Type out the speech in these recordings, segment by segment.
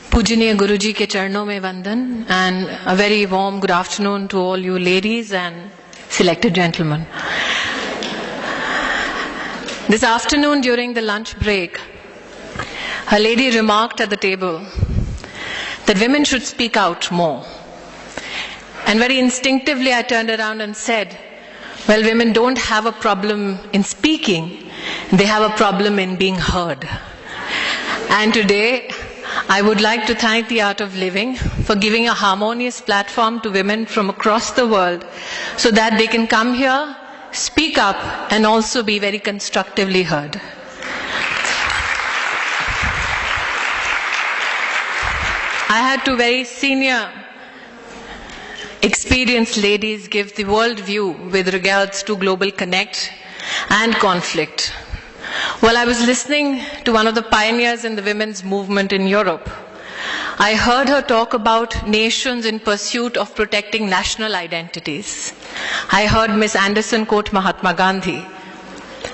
Pujaniya Guruji ke charnon mein vandan, and a very warm good afternoon to all you ladies and selected gentlemen. This afternoon during the lunch break, a lady remarked at the table that women should speak out more. And very instinctively I turned around and said, well, women don't have a problem in speaking, they have a problem in being heard. And today, I would like to thank the Art of Living for giving a harmonious platform to women from across the world so that they can come here, speak up, and also be very constructively heard. I had two very senior, experienced ladies give the world view with regards to global connect and conflict. While I was listening to one of the pioneers in the women's movement in Europe, I heard her talk about nations in pursuit of protecting national identities. I heard Ms. Anderson quote Mahatma Gandhi.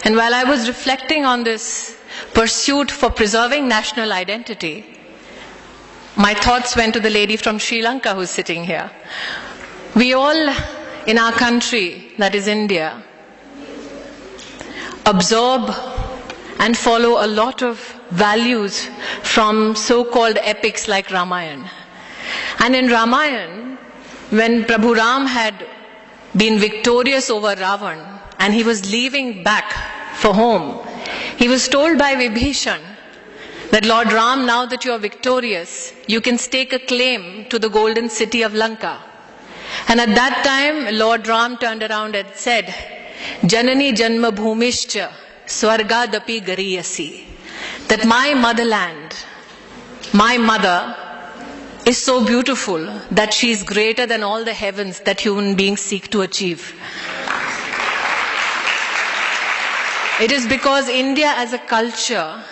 And while I was reflecting on this pursuit for preserving national identity, my thoughts went to the lady from Sri Lanka who's sitting here. We all in our country, that is India, absorb and follow a lot of values from so-called epics like Ramayana. And in Ramayana, when Prabhu Ram had been victorious over Ravan and he was leaving back for home, he was told by Vibhishan that Lord Ram, now that you are victorious, you can stake a claim to the golden city of Lanka. And at that time, Lord Ram turned around and said, Janani Janma Bhumishcha Swargadapi Gariyasi, that my motherland, my mother, is so beautiful that she is greater than all the heavens that human beings seek to achieve. It is because India as a culture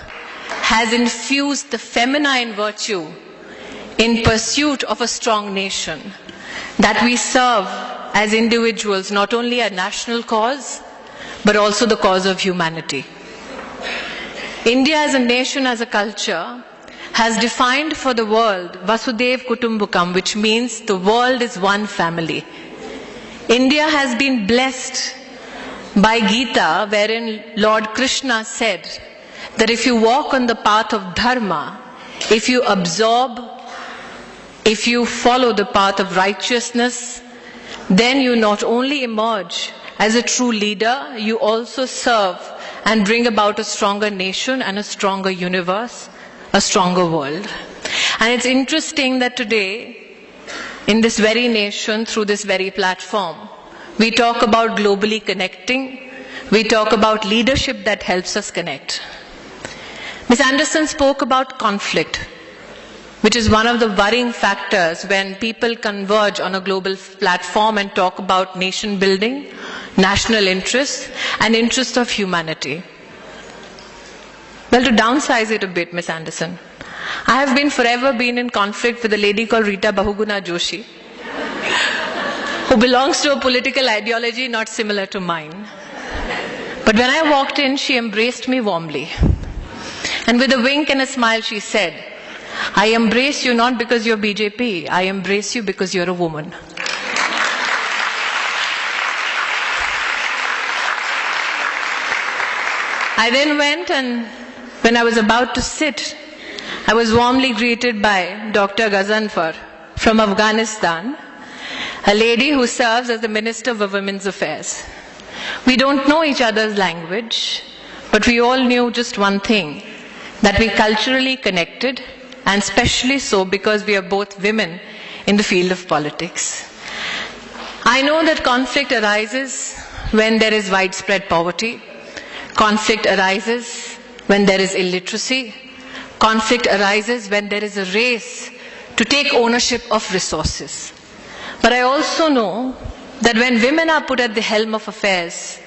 has infused the feminine virtue in pursuit of a strong nation that we serve as individuals not only a national cause, but also the cause of humanity. India as a nation, as a culture, has defined for the world Vasudev Kutumbakam, which means the world is one family. India has been blessed by Gita, wherein Lord Krishna said that if you walk on the path of dharma, if you absorb, if you follow the path of righteousness, then you not only emerge as a true leader, you also serve and bring about a stronger nation and a stronger universe, a stronger world. And it's interesting that today, in this very nation, through this very platform, we talk about globally connecting, we talk about leadership that helps us connect. Ms. Anderson spoke about conflict, which is one of the worrying factors when people converge on a global platform and talk about nation building, national interests, and interests of humanity. Well, to downsize it a bit, Ms. Anderson, I have forever been in conflict with a lady called Rita Bahuguna Joshi, who belongs to a political ideology not similar to mine. But when I walked in, she embraced me warmly. And with a wink and a smile, she said, I embrace you not because you're BJP, I embrace you because you're a woman. I then went, and when I was about to sit, I was warmly greeted by Dr. Ghazanfar from Afghanistan, a lady who serves as the Minister for Women's Affairs. We don't know each other's language, but we all knew just one thing, that we culturally connected, and especially so because we are both women in the field of politics. I know that conflict arises when there is widespread poverty. Conflict arises when there is illiteracy. Conflict arises when there is a race to take ownership of resources. But I also know that when women are put at the helm of affairs,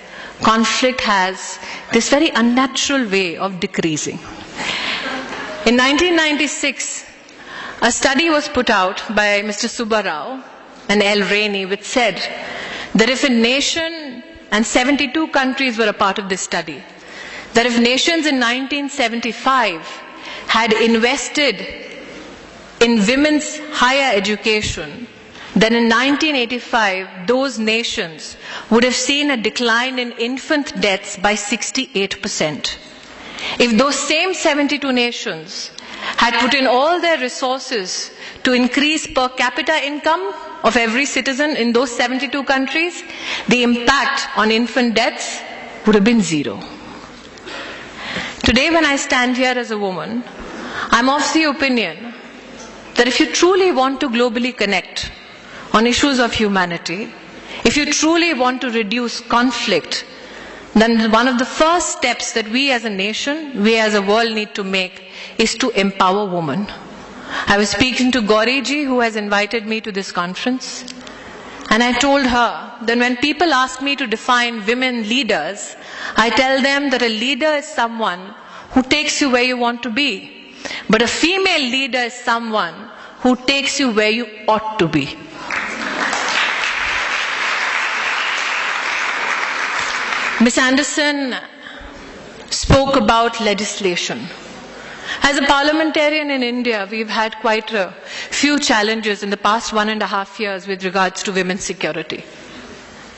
conflict has this very unnatural way of decreasing. In 1996, a study was put out by Mr. Subba Rao and L. Rainey, which said that if a nation, and 72 countries were a part of this study, that if nations in 1975 had invested in women's higher education, then in 1985, those nations would have seen a decline in infant deaths by 68%. If those same 72 nations had put in all their resources to increase per capita income of every citizen in those 72 countries, the impact on infant deaths would have been zero. Today, when I stand here as a woman, I'm of the opinion that if you truly want to globally connect on issues of humanity, if you truly want to reduce conflict, then one of the first steps that we as a nation, we as a world need to make is to empower women. I was speaking to Gauri-ji, who has invited me to this conference, and I told her that when people ask me to define women leaders, I tell them that a leader is someone who takes you where you want to be, but a female leader is someone who takes you where you ought to be. Ms. Anderson spoke about legislation. As a parliamentarian in India, we've had quite a few challenges in the past 1.5 years with regards to women's security.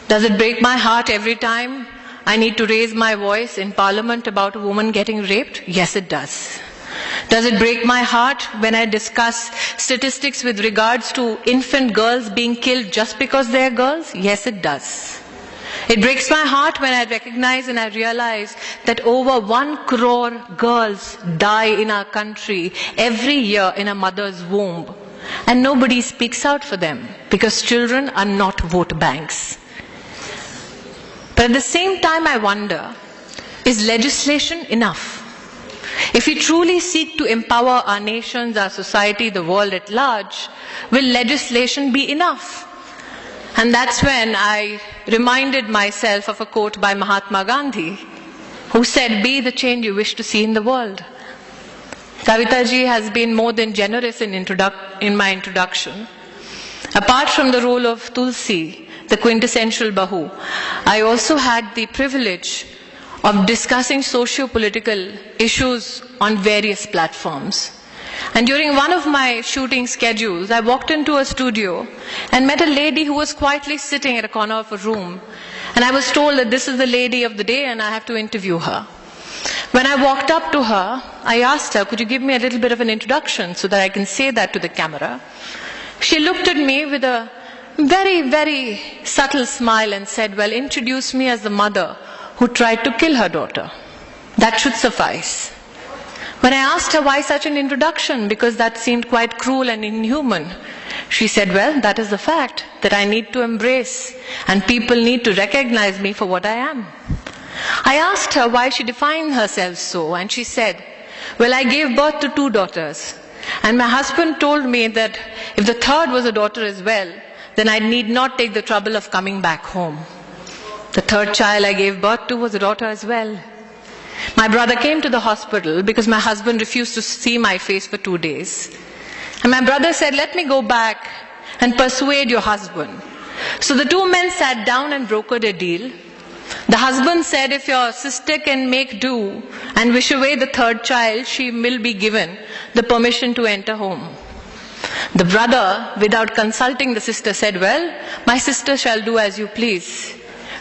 Does it break my heart every time I need to raise my voice in Parliament about a woman getting raped? Yes, it does. Does it break my heart when I discuss statistics with regards to infant girls being killed just because they're girls? Yes, it does. It breaks my heart when I recognize and I realize that over 1 crore girls die in our country every year in a mother's womb, and nobody speaks out for them because children are not vote banks. But at the same time, I wonder, is legislation enough? If we truly seek to empower our nations, our society, the world at large, will legislation be enough? And that's when I reminded myself of a quote by Mahatma Gandhi, who said, "Be the change you wish to see in the world." Kavita ji has been more than generous in my introduction. Apart from the role of Tulsi, the quintessential Bahu, I also had the privilege of discussing socio-political issues on various platforms. And during one of my shooting schedules, I walked into a studio and met a lady who was quietly sitting at a corner of a room. And I was told that this is the lady of the day and I have to interview her. When I walked up to her, I asked her, "Could you give me a little bit of an introduction so that I can say that to the camera?" She looked at me with a very, very subtle smile and said, "Well, introduce me as the mother who tried to kill her daughter. That should suffice." When I asked her why such an introduction, because that seemed quite cruel and inhuman, she said, "Well, that is the fact that I need to embrace, and people need to recognize me for what I am." I asked her why she defined herself so, and she said, "Well, I gave birth to 2 daughters, and my husband told me that if the third was a daughter as well, then I need not take the trouble of coming back home. The third child I gave birth to was a daughter as well. My brother came to the hospital because my husband refused to see my face for 2 days. And my brother said, 'Let me go back and persuade your husband.' So the 2 men sat down and brokered a deal. The husband said, 'If your sister can make do and wish away the third child, she will be given the permission to enter home.' The brother, without consulting the sister, said, 'Well, my sister shall do as you please.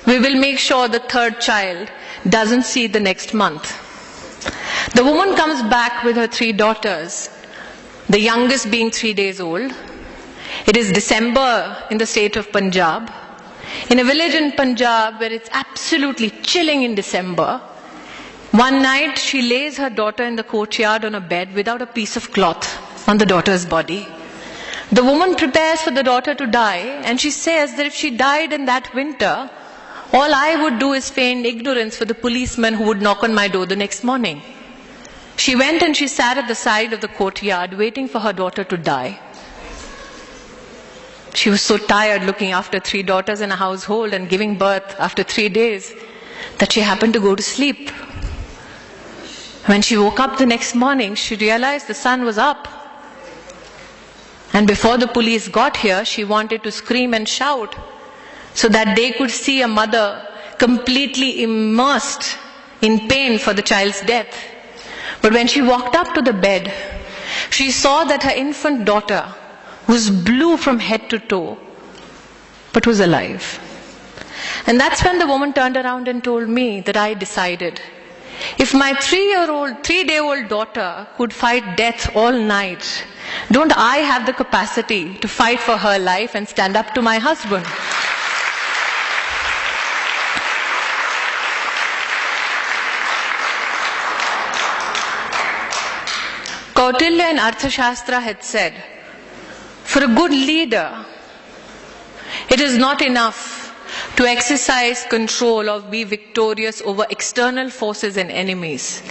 We will make sure the third child doesn't see the next month.' The woman comes back with her 3 daughters, the youngest being 3 days old. It is December in the state of Punjab. In a village in Punjab where it's absolutely chilling in December, one night she lays her daughter in the courtyard on a bed without a piece of cloth on the daughter's body. The woman prepares for the daughter to die, and she says that if she died in that winter, all I would do is feign ignorance for the policeman who would knock on my door the next morning. She went and she sat at the side of the courtyard waiting for her daughter to die. She was so tired looking after 3 daughters in a household and giving birth after 3 days that she happened to go to sleep. When she woke up the next morning, she realized the sun was up. And before the police got here, she wanted to scream and shout so that they could see a mother completely immersed in pain for the child's death. But when she walked up to the bed, she saw that her infant daughter was blue from head to toe, but was alive. And that's when the woman turned around and told me that I decided, if my 3-day-old daughter could fight death all night, don't I have the capacity to fight for her life and stand up to my husband? Kautilya in Arthashastra had said, for a good leader, it is not enough to exercise control or be victorious over external forces and enemies.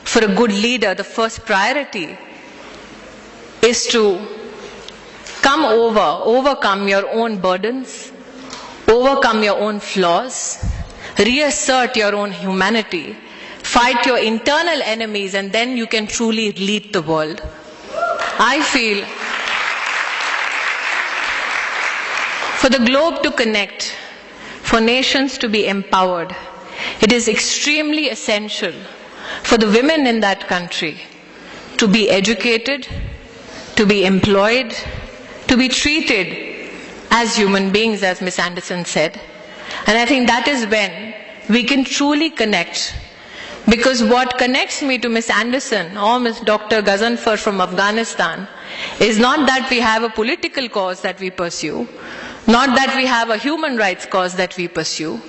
For a good leader, the first priority is to overcome your own burdens, overcome your own flaws, reassert your own humanity, fight your internal enemies, and then you can truly lead the world. I feel for the globe to connect, for nations to be empowered, it is extremely essential for the women in that country to be educated, to be employed, to be treated as human beings, as Ms. Anderson said. And I think that is when we can truly connect. Because what connects me to Ms. Anderson or Ms. Dr. Ghazanfar from Afghanistan is not that we have a political cause that we pursue, not that we have a human rights cause that we pursue,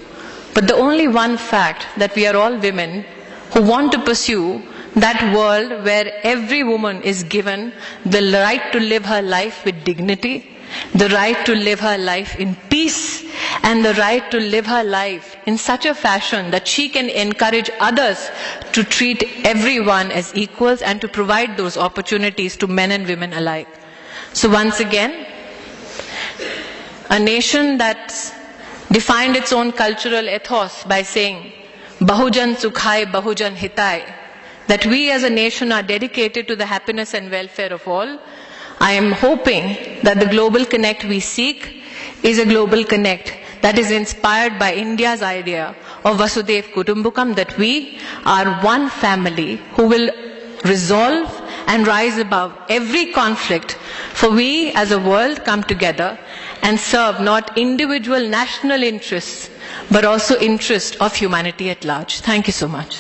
but the only one fact that we are all women who want to pursue that world where every woman is given the right to live her life with dignity, the right to live her life in peace, and the right to live her life in such a fashion that she can encourage others to treat everyone as equals and to provide those opportunities to men and women alike. So once again, a nation that defined its own cultural ethos by saying, Bahujan Sukhai, Bahujan Hitai, that we as a nation are dedicated to the happiness and welfare of all. I am hoping that the global connect we seek is a global connect that is inspired by India's idea of Vasudhaiva Kutumbakam, that we are one family who will resolve and rise above every conflict, for we as a world come together and serve not individual national interests, but also interests of humanity at large. Thank you so much.